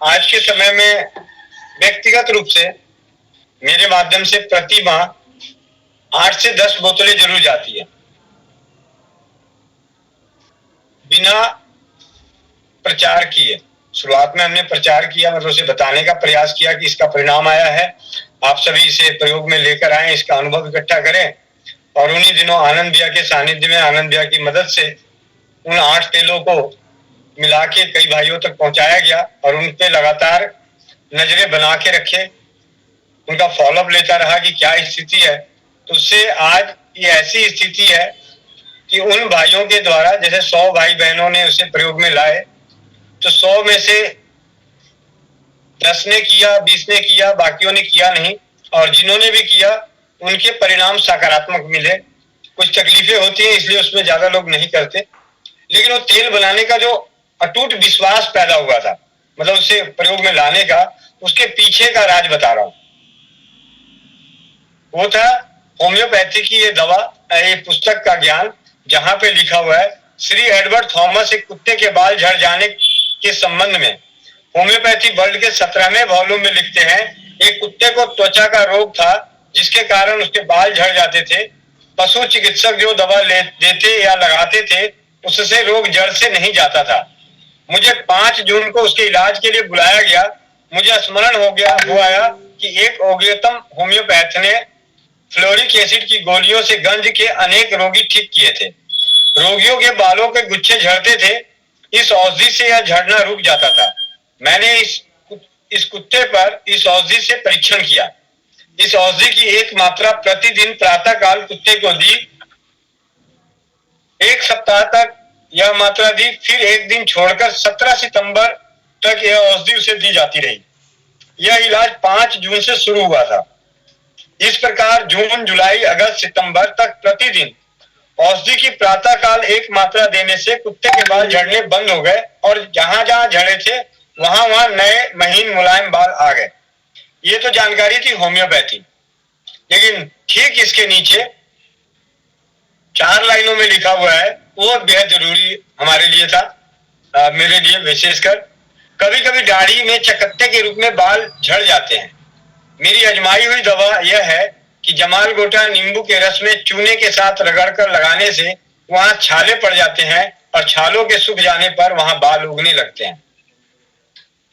आज के समय में व्यक्तिगत रूप से मेरे माध्यम से प्रति माह 8 से 10 बोतलें जरूर जाती है। बिना प्रचार किए शुरुआत में हमने प्रचार किया, मतलब उसे बताने का प्रयास किया कि इसका परिणाम आया है, आप सभी इसे प्रयोग में लेकर आए, इसका अनुभव इकट्ठा करें। और उन्हीं दिनों आनंद भैया के सानिध्य में आनंद भैया की मदद से उन 8 तेलों को मिला के कई भाइयों तक पहुंचाया गया और उन पे लगातार नजरें बना के रखे, उनका फॉलोअप लेता रहा कि क्या स्थिति है। तो उससे आज ये ऐसी स्थिति है कि उन भाइयों के द्वारा जैसे 100 भाई बहनों ने उसे प्रयोग में लाए, तो 100 में से 10 ने किया, 20 ने किया, बाकियों ने किया नहीं। और जिन्होंने भी किया उनके परिणाम सकारात्मक मिले। कुछ तकलीफें होती हैं इसलिए उसमें ज्यादा लोग नहीं करते, लेकिन वो तेल बनाने का जो अटूट विश्वास पैदा हुआ था, मतलब उसे प्रयोग में लाने का, उसके पीछे का राज बता रहा हूं। वो था होम्योपैथी की ये दवा, ये पुस्तक का ज्ञान, जहां पे लिखा हुआ है श्री एडवर्ड थॉमस एक कुत्ते के बाल झड़ जाने के संबंध में होम्योपैथी वर्ल्ड के 17वें वॉल्यूम में लिखते हैं, एक कुत्ते को त्वचा का रोग था जिसके कारण उसके बाल झड़ जाते थे। पशु चिकित्सक जो दवा देते या लगाते थे उससे रोग जड़ से नहीं जाता था। मुझे 5 जून को उसके इलाज के लिए बुलाया गया। मुझे स्मरण हो आया कि एक ओग्योतम होम्योपैथ ने फ्लोरिक एसिड की गोलियों से गंज के अनेक रोगी ठीक किए थे। रोगियों के बालों के गुच्छे झड़ते थे, इस औषधि से यह झड़ना रुक जाता था। मैंने इस कुत्ते पर इस औषधि से परीक्षण किया। इस औषधि की एक मात्रा प्रतिदिन प्रातः काल कुत्ते को दी। 1 सप्ताह तक यह मात्रा दी, फिर एक दिन छोड़कर 17 सितंबर तक यह औषधि उसे दी जाती रही। यह इलाज 5 जून से शुरू हुआ था। इस प्रकार जून, जुलाई, अगस्त, सितंबर तक प्रतिदिन औषधि की प्रातः काल एक मात्रा देने से कुत्ते के बाल झड़ने बंद हो गए और जहां जहां झड़े थे वहां वहां नए महीन मुलायम बाल आ गए। ये तो जानकारी थी होम्योपैथी, लेकिन ठीक इसके नीचे 4 लाइनों में लिखा हुआ है, वो बेहद जरूरी हमारे लिए था, मेरे लिए विशेषकर। कभी कभी दाढ़ी में चकत्ते के रूप में बाल झड़ जाते हैं। मेरी आजमाई हुई दवा यह है कि जमाल गोटा नींबू के रस में चूने के साथ रगड़कर लगाने से वहां छाले पड़ जाते हैं और छालों के सूख जाने पर वहां बाल उगने लगते हैं।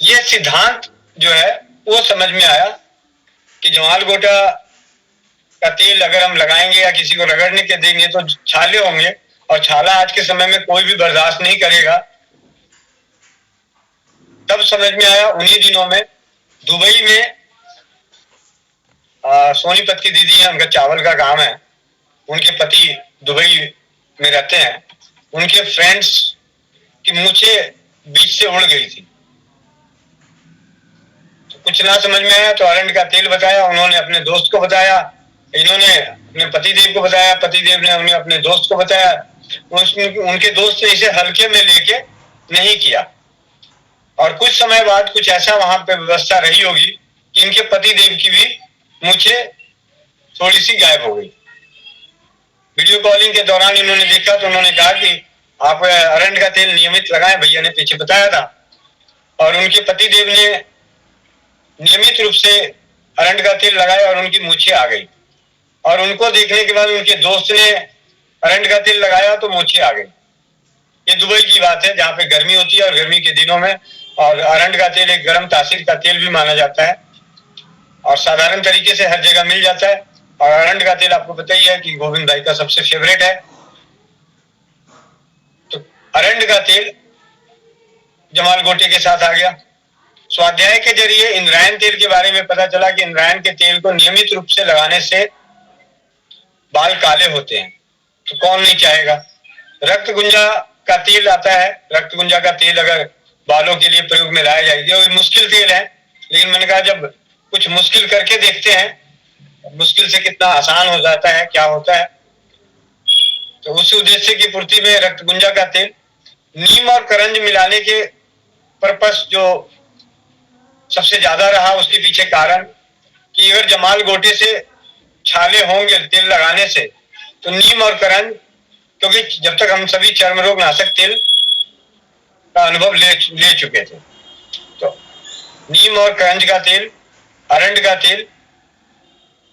यह सिद्धांत जो है वो समझ में आया कि जमाल गोटा का तेल अगर हम लगाएंगे या किसी को रगड़ने के देंगे तो छाले होंगे, और छाला आज के समय में कोई भी बर्दाश्त नहीं करेगा। तब समझ में आया उन्हीं दिनों में दुबई में सोनीपत की दीदी है, उनका चावल का काम है, उनके पति दुबई में रहते हैं। उनके फ्रेंड्स की मूछे बीच से उड़ गई थी, तो कुछ ना समझ में आया तो अरंड का तेल बताया, उन्होंने अपने दोस्त को बताया, इन्होंने अपने पतिदेव को बताया, पतिदेव ने उन्हें अपने दोस्त को बताया। उनके दोस्त ने इसे हल्के में लेके नहीं किया, और कुछ समय बाद कुछ ऐसा वहां पे व्यवस्था रही होगी कि इनके पतिदेव की भी मूछे थोड़ी सी गायब हो गई। वीडियो कॉलिंग के दौरान इन्होंने देखा तो उन्होंने कहा कि आप अरंड का तेल नियमित लगाएं, भैया ने पीछे बताया था। और उनके पतिदेव ने नियमित रूप से अरंड का तेल लगाया और उनकी मूछें आ गई। और उनको देखने के बाद उनके दोस्त ने अरंड का तेल लगाया तो मूछें आ गई। ये दुबई की बात है जहाँ पे गर्मी होती है और गर्मी के दिनों में, और अरंड का तेल एक गर्म तासीर का तेल भी माना जाता है और साधारण तरीके से हर जगह मिल जाता है। और अरंड का तेल आपको पता ही है कि गोविंद भाई का सबसे फेवरेट है। तो अरंड का तेल जमाल गोटे के साथ आ गया। स्वाध्याय के जरिए इंद्रायण तेल के बारे में पता चला कि इंद्रायण के तेल को नियमित रूप से लगाने से बाल काले होते हैं, तो कौन नहीं चाहेगा। रक्त गुंजा का तेल आता है, रक्त गुंजा का तेल अगर बालों के लिए प्रयोग में लाया जाएगी, और मुश्किल तेल है, लेकिन मैंने कहा जब कुछ मुश्किल करके देखते हैं, मुश्किल से कितना आसान हो जाता है, क्या होता है। तो उस उद्देश्य की पूर्ति में रक्त गुंजा का तेल, नीम और करंज मिलाने के पर्पस जो सबसे ज्यादा रहा, उसके पीछे कारण कि अगर जमाल गोटे से छाले होंगे तेल लगाने से, तो नीम और करंज, क्योंकि जब तक हम सभी चर्म रोग नाशक तेल का अनुभव ले चुके थे, तो नीम और करंज का तेल, अरंड का तेल,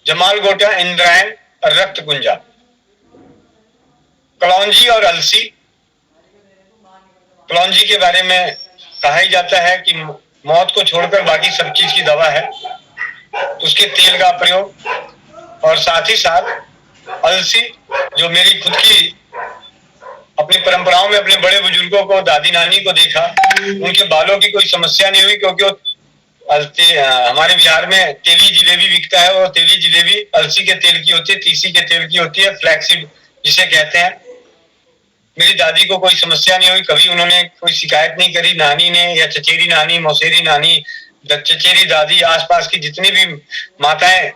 जमाल गोटा, इंद्रायण और रक्त कुंजा। कलौंजी और अलसी। कलौंजी के बारे में कहा ही जाता है कि मौत को छोड़कर बाकी सब चीज की दवा है, उसके तेल का प्रयोग। और साथ ही साथ अलसी, जो मेरी खुद की अपनी परंपराओं में अपने बड़े बुजुर्गों को, दादी नानी को देखा, उनके बालों की कोई समस्या नहीं हुई, क्योंकि वो हमारे बिहार में तेली जिलेबी बिकता है, और तेली जिलेबी अलसी के तेल की होती है, तीसी के तेल की होती है, फ्लैक्सीड जिसे कहते हैं। मेरी दादी को कोई समस्या नहीं हुई, कभी उन्होंने कोई शिकायत नहीं करी। नानी ने, या चचेरी नानी, मौसेरी नानी, चचेरी दादी, आसपास की जितनी भी माताएं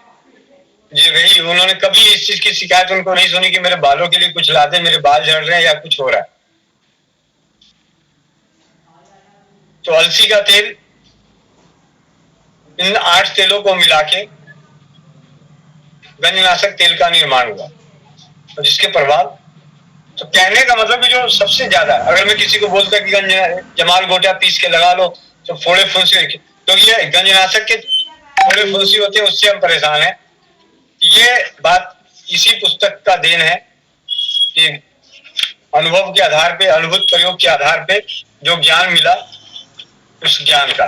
जो रही, उन्होंने कभी इस चीज की शिकायत उनको नहीं सुनी कि मेरे बालों के लिए कुछ ला दे, मेरे बाल झड़ रहे हैं या कुछ हो रहा है। तो अलसी का तेल, इन 8 तेलों को मिला के गंजनाशक तेल का निर्माण हुआ, और जिसके प्रभाव, तो कहने का मतलब जो सबसे ज्यादा, अगर मैं किसी को बोलता कि जमाल गोटा पीस के लगा लो तो फोड़े फुंसी, तो ये गंजनाशक के फोड़े फुंसी होते हैं, उससे हम परेशान हैं। ये बात इसी पुस्तक का देन है कि अनुभव के आधार पे, अनुभूत प्रयोग के आधार पे जो ज्ञान मिला, उस ज्ञान का